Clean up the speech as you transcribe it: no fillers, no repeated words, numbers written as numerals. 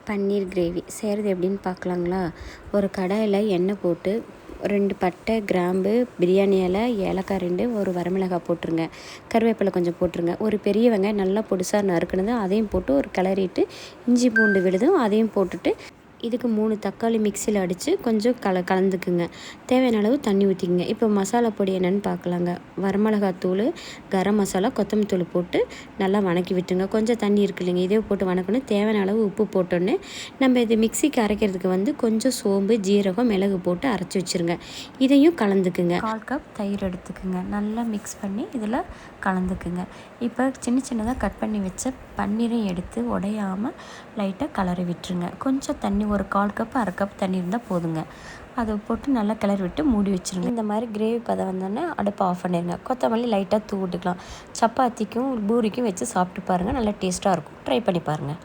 பன்னீர் gravy செய்கிறது எப்படின்னு பார்க்கலாங்களா. ஒரு கடாயில் எண்ணெய் போட்டு 2 பட்டை, கிராம்பு, பிரியாணி இலை, ஏலக்காய் 2, ஒரு வரமிளகாய் போட்டுருங்க. கருவேப்பிலை கொஞ்சம் போட்டுருங்க. ஒரு பெரிய வெங்காயம் நல்லா பொடிசாக நறுக்குனது அதையும் போட்டு ஒரு கிளறிட்டு, இஞ்சி பூண்டு விழுதும் அதையும் போட்டுட்டு, இதுக்கு 3 தக்காளி மிக்சியில் அடித்து கொஞ்சம் கலந்துக்குங்க. தேவையான அளவு தண்ணி ஊற்றிக்குங்க. இப்போ மசாலா பொடி என்னென்னு பார்க்கலாங்க. வரமிளகாத்தூள், கரம் மசாலா, கொத்தமல்லி தூள் போட்டு நல்லா வணக்கி விட்டுருங்க. கொஞ்சம் தண்ணி இருக்கு இல்லைங்க, இதே போட்டு வணக்கணும். தேவையான அளவு உப்பு போட்டோன்னே நம்ம இது மிக்சிக்கு அரைக்கிறதுக்கு கொஞ்சம் சோம்பு, ஜீரகம், மிளகு போட்டு அரைச்சி வச்சுருங்க. இதையும் கலந்துக்குங்க. 1/4 கப் தயிர் எடுத்துக்குங்க. நல்லா மிக்ஸ் பண்ணி இதில் கலந்துக்குங்க. இப்போ சின்னதாக கட் பண்ணி வச்ச பன்னீரையும் எடுத்து உடையாமல் லைட்டாக கலரி விட்டுருங்க. கொஞ்சம் தண்ணி, ஒரு 1/4 கப் 1/2 கப் தண்ணி இருந்தால் போதுங்க. அதை போட்டு நல்லா கிளறி விட்டு மூடி வச்சுருங்க. இந்த மாதிரி கிரேவி பதம் வந்தோடனே அடுப்பை ஆஃப் பண்ணிடுங்க. கொத்தமல்லி லைட்டாக தூவிட்டுக்கலாம். சப்பாத்திக்கும் பூரிக்கும் வச்சு சாப்பிட்டு பாருங்கள். நல்லா டேஸ்ட்டாக இருக்கும். ட்ரை பண்ணி பாருங்கள்.